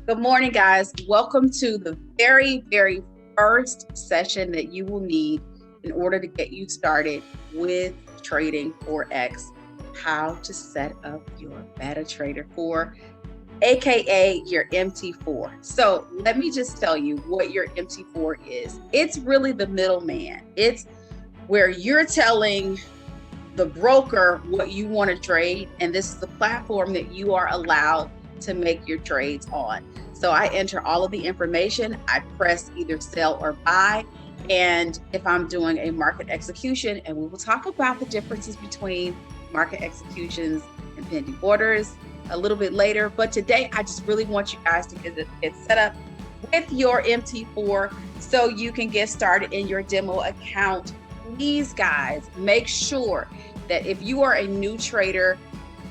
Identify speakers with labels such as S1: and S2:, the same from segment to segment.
S1: Good morning, guys. Welcome to the very first session that you will need in order to get you started with trading Forex, how to set up your beta trader 4, aka your MT4. So let me just tell you what your MT4 is. It's really the middleman. It's where you're telling the broker what you want to trade, and this is the platform that you are allowed to make your trades on. So I enter all of the information, I press either sell or buy, and if I'm doing a market execution, and we will talk about the differences between market executions and pending orders a little bit later, but today I just really want you guys to get set up with your MT4 so you can get started in your demo account. Please, guys, make sure that if you are a new trader,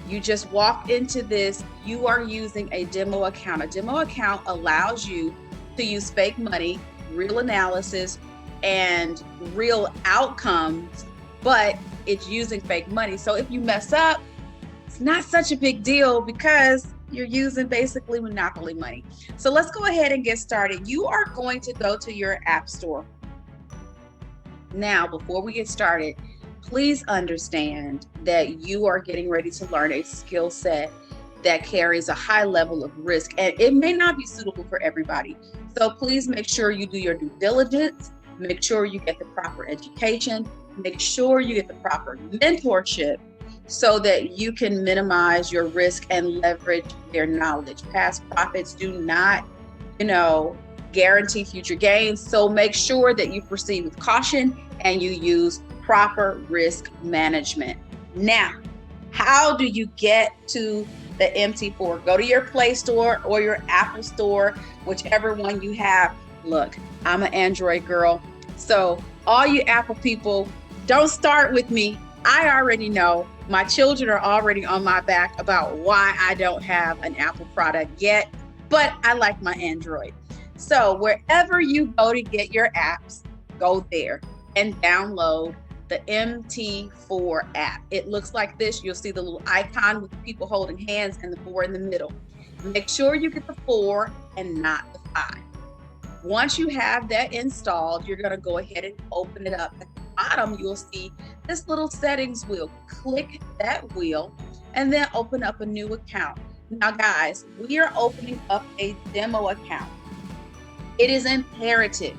S1: you just walked into this, you are using a demo account. A demo account allows you to use fake money, real analysis, and real outcomes, but it's using fake money. So if you mess up, it's not such a big deal because you're using basically monopoly money. So let's go ahead and get started. You are going to go to your app store. Now, before we get started, please understand that you are getting ready to learn a skill set that carries a high level of risk, and it may not be suitable for everybody. So please make sure you do your due diligence, make sure you get the proper education, make sure you get the proper mentorship so that you can minimize your risk and leverage their knowledge. Past profits do not, guarantee future gains. So make sure that you proceed with caution and you use proper risk management. Now, how do you get to the MT4? Go to your Play Store or your Apple Store, whichever one you have. Look, I'm an Android girl. So all you Apple people, don't start with me. I already know. My children are already on my back about why I don't have an Apple product yet, but I like my Android. So wherever you go to get your apps, go there and download the MT4 app. It looks like this. You'll see the little icon with the people holding hands and the 4 in the middle. Make sure you get the 4 and not the 5. Once you have that installed, you're going to go ahead and open it up. At the bottom, you'll see this little settings wheel. Click that wheel and then open up a new account. Now, guys, we are opening up a demo account. It is imperative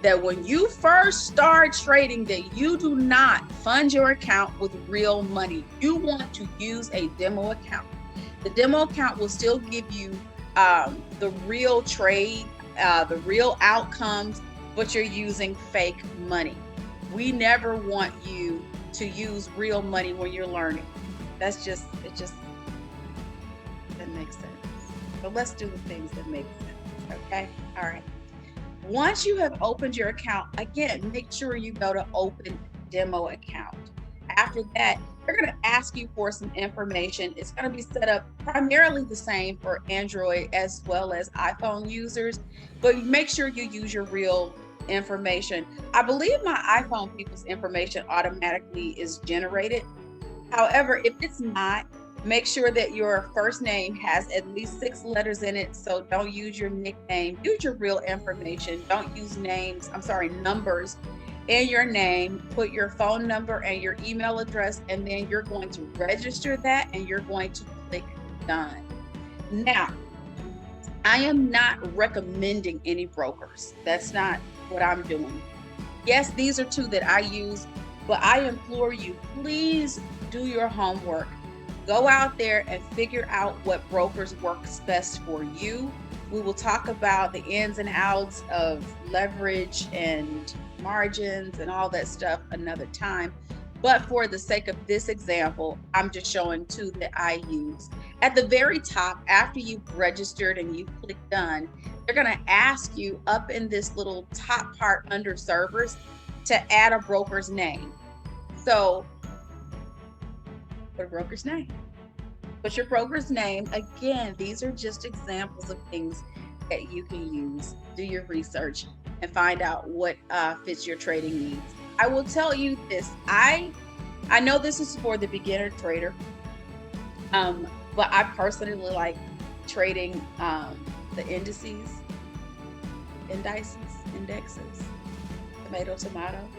S1: that when you first start trading that you do not fund your account with real money. You want to use a demo account. The demo account will still give you the real trade, the real outcomes, but you're using fake money. We never want you to use real money when you're learning. It just doesn't make sense. But let's do the things that make sense, okay? All right. Once you have opened your account, again, make sure you go to open demo account. After that, they're going to ask you for some information. It's going to be set up primarily the same for Android as well as iPhone users, but make sure you use your real information. I believe my iPhone people's information automatically is generated. However, if it's not, make sure that your first name has at least 6 letters in it. So don't use your nickname, use your real information. Don't use numbers in your name. Put your phone number and your email address, and then you're going to register that and you're going to click done. Now, I am not recommending any brokers. That's not what I'm doing. Yes, these are 2 that I use, but I implore you, please do your homework. Go out there and figure out what brokers works best for you. We will talk about the ins and outs of leverage and margins and all that stuff another time. But for the sake of this example, I'm just showing 2 that I use. At the very top, after you've registered and you've clicked done, they're going to ask you up in this little top part under servers to add a broker's name. So put a broker's name. Put your broker's name. Again, these are just examples of things that you can use. Do your research and find out what fits your trading needs. I will tell you this. I know this is for the beginner trader, but I personally like trading the indexes, tomato.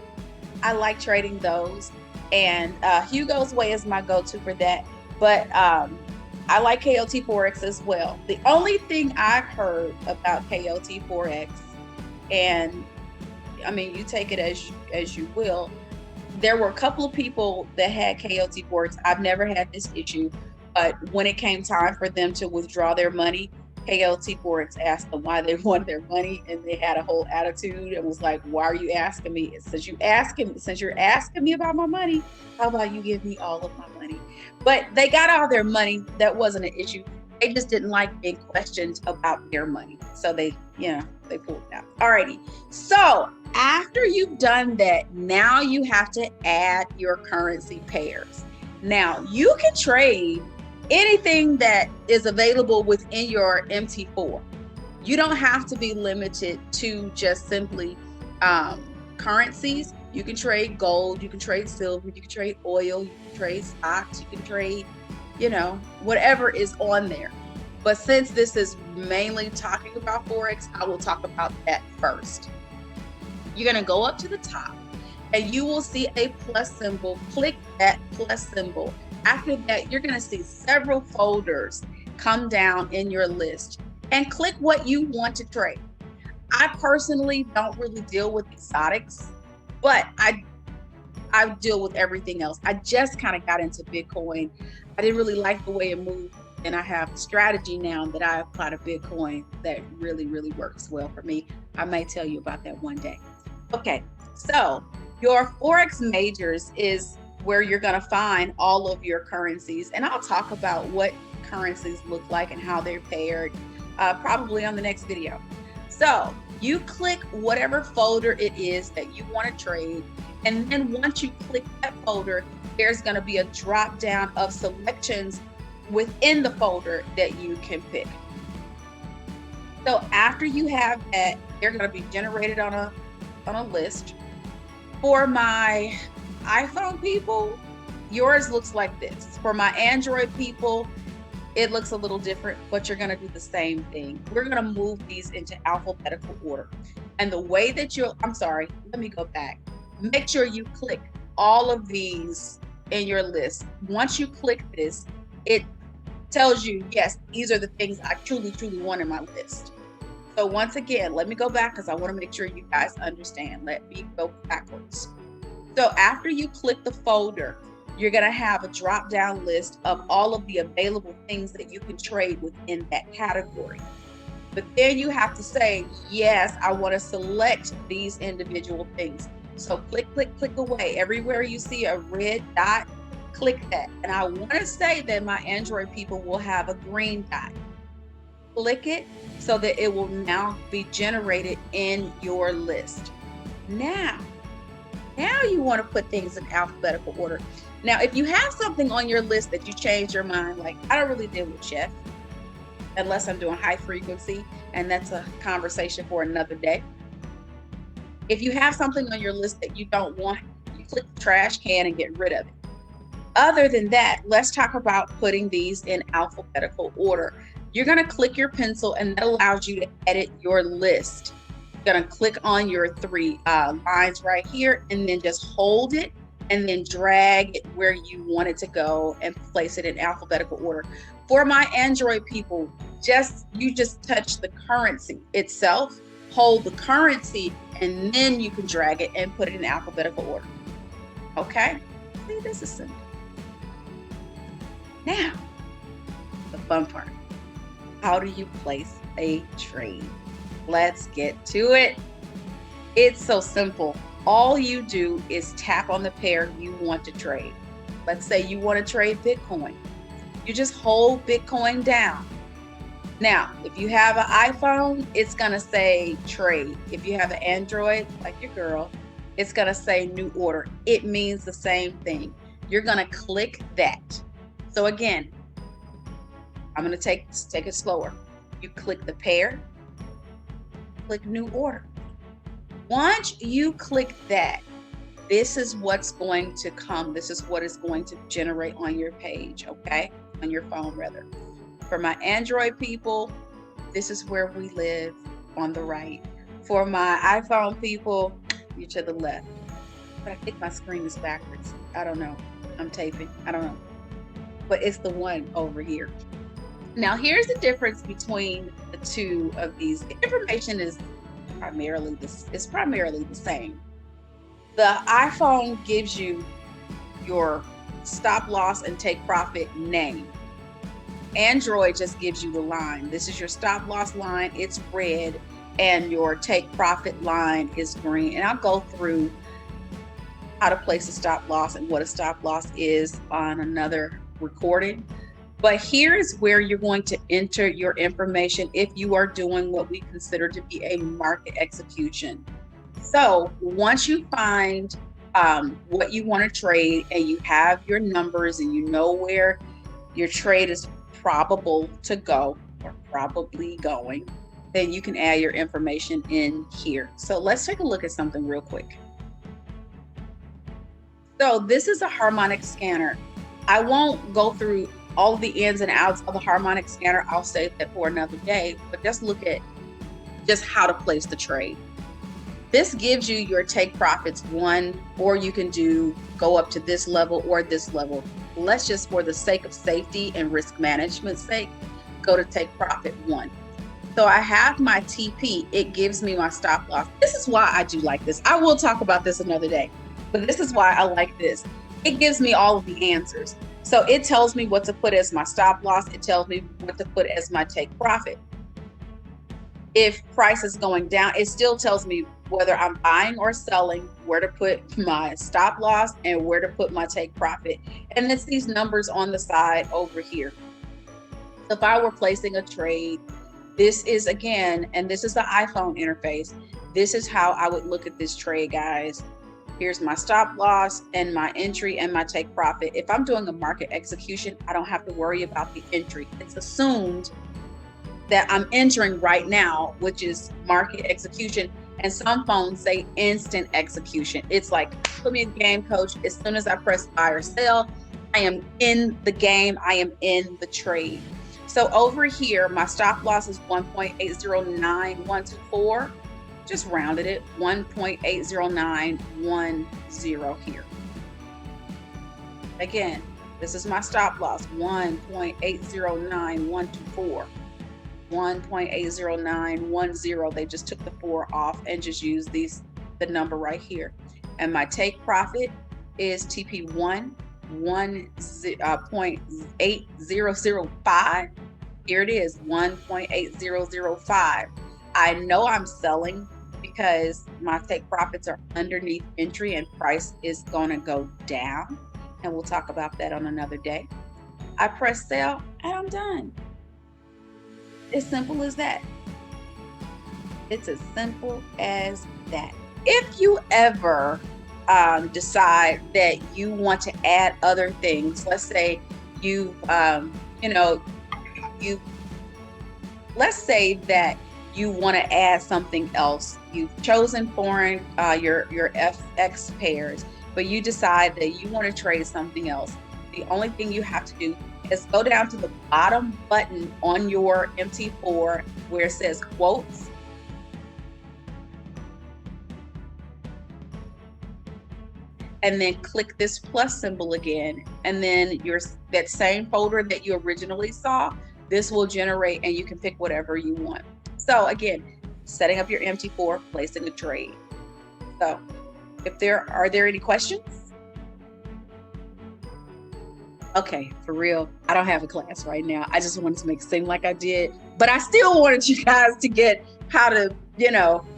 S1: I like trading those, and Hugo's Way is my go-to for that. But I like KOT Forex as well. The only thing I've heard about KOT Forex, and I mean, you take it as you will. There were a couple of people that had KOT Forex. I've never had this issue, but when it came time for them to withdraw their money, KOT Forex asked them why they wanted their money, and they had a whole attitude and was like, "Why are you asking me? Since you're asking me about my money, how about you give me all of my money?" But they got all their money. That wasn't an issue. They just didn't like being questioned about their money, so they pulled it out. Alrighty. So after you've done that, now you have to add your currency pairs. Now you can trade anything that is available within your MT4. You don't have to be limited to just simply currencies. You can trade gold, you can trade silver, you can trade oil, you can trade stocks, you can trade, whatever is on there. But since this is mainly talking about Forex, I will talk about that first. You're going to go up to the top and you will see a plus symbol. Click that plus symbol. After that, you're going to see several folders come down in your list, and click what you want to trade. I personally don't really deal with exotics, but I deal with everything else. I just kind of got into Bitcoin. I didn't really like the way it moved, and I have a strategy now that I apply to Bitcoin that really, really works well for me. I may tell you about that one day. Okay, so your Forex majors is where you're going to find all of your currencies, and I'll talk about what currencies look like and how they're paired probably on the next video. So you click whatever folder it is that you want to trade, and then once you click that folder, there's going to be a drop down of selections within the folder that you can pick. So after you have that, they're going to be generated on a list. For my iPhone people, yours looks like this. For my Android people, it looks a little different, but you're going to do the same thing. We're going to move these into alphabetical order. And the way that let me go back. Make sure you click all of these in your list. Once you click this, it tells you, yes, these are the things I truly, truly want in my list. So once again, let me go back because I want to make sure you guys understand. Let me go backwards. So after you click the folder, you're going to have a drop down list of all of the available things that you can trade within that category. But then you have to say, yes, I want to select these individual things. So click, click, click away. Everywhere you see a red dot, click that. And I want to say that my Android people will have a green dot. Click it so that it will now be generated in your list. Now you want to put things in alphabetical order. Now, if you have something on your list that you change your mind, like I don't really deal with chef unless I'm doing high frequency, and that's a conversation for another day. If you have something on your list that you don't want, you click the trash can and get rid of it. Other than that, let's talk about putting these in alphabetical order. You're going to click your pencil, and that allows you to edit your list. Going to click on your three lines right here, and then just hold it and then drag it where you want it to go and place it in alphabetical order. For my Android people, you just touch the currency itself, hold the currency, and then you can drag it and put it in alphabetical order. Okay? See, this is simple. Now, the fun part. How do you place a trade? Let's get to it. It's so simple. All you do is tap on the pair you want to trade. Let's say you want to trade Bitcoin. You just hold Bitcoin down. Now, if you have an iPhone, it's going to say trade. If you have an Android, like your girl, it's going to say new order. It means the same thing. You're going to click that. So again, I'm going to take it slower. You click the pair, click new order. Once you click that, this is what's going to come. This is what is going to generate on your page, okay? On your phone, rather. For my Android people, this is where we live on the right. For my iPhone people, you're to the left. But I think my screen is backwards. I don't know. I'm taping. I don't know. But it's the one over here. Now, here's the difference between the two of these. The information is primarily the same. The iPhone gives you your stop loss and take profit name. Android just gives you the line. This is your stop loss line. It's red, and your take profit line is green. And I'll go through how to place a stop loss and what a stop loss is on another recording. But here's where you're going to enter your information if you are doing what we consider to be a market execution. So once you find what you want to trade and you have your numbers and you know where your trade is probable to go or probably going, then you can add your information in here. So let's take a look at something real quick. So this is a harmonic scanner. I won't go through all of the ins and outs of the harmonic scanner. I'll save that for another day, but just look at just how to place the trade. This gives you your take profits 1, or you can go up to this level or this level. Let's just, for the sake of safety and risk management sake, go to take profit 1. So I have my TP. It gives me my stop loss. This is why I do like this. I will talk about this another day, but this is why I like this. It gives me all of the answers. So it tells me what to put as my stop loss. It tells me what to put as my take profit. If price is going down, it still tells me whether I'm buying or selling, where to put my stop loss and where to put my take profit. And it's these numbers on the side over here. So if I were placing a trade, this is, again, and this is the iPhone interface. This is how I would look at this trade, guys. Here's my stop loss and my entry and my take profit. If I'm doing a market execution, I don't have to worry about the entry. It's assumed that I'm entering right now, which is market execution. And some phones say instant execution. It's like, put me in game, coach. As soon as I press buy or sell, I am in the game. I am in the trade. So over here, my stop loss is 1.809124. Just rounded it, 1.80910 here. Again, this is my stop loss, 1.809124. 1.80910. They just took the 4 off and just used the number right here. And my take profit is TP1, 1.8005. Here it is, 1.8005. I know I'm selling because my take profits are underneath entry and price is going to go down. And we'll talk about that on another day. I press sell and I'm done. As simple as that. It's as simple as that. If you ever decide that you want to add other things, let's say let's say that you want to add something else. You've chosen foreign your FX pairs, but you decide that you want to trade something else. The only thing you have to do is go down to the bottom button on your MT4 where it says quotes. And then click this plus symbol again. And then that same folder that you originally saw, this will generate and you can pick whatever you want. So again, setting up your MT4, placing a trade. So are there any questions? Okay, for real, I don't have a class right now. I just wanted to make it seem like I did, but I still wanted you guys to get how to,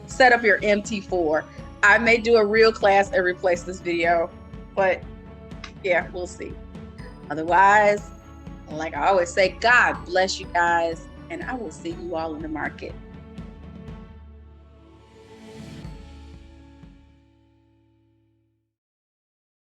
S1: set up your MT4. I may do a real class and replace this video, but yeah, we'll see. Otherwise, like I always say, God bless you guys, and I will see you all in the market.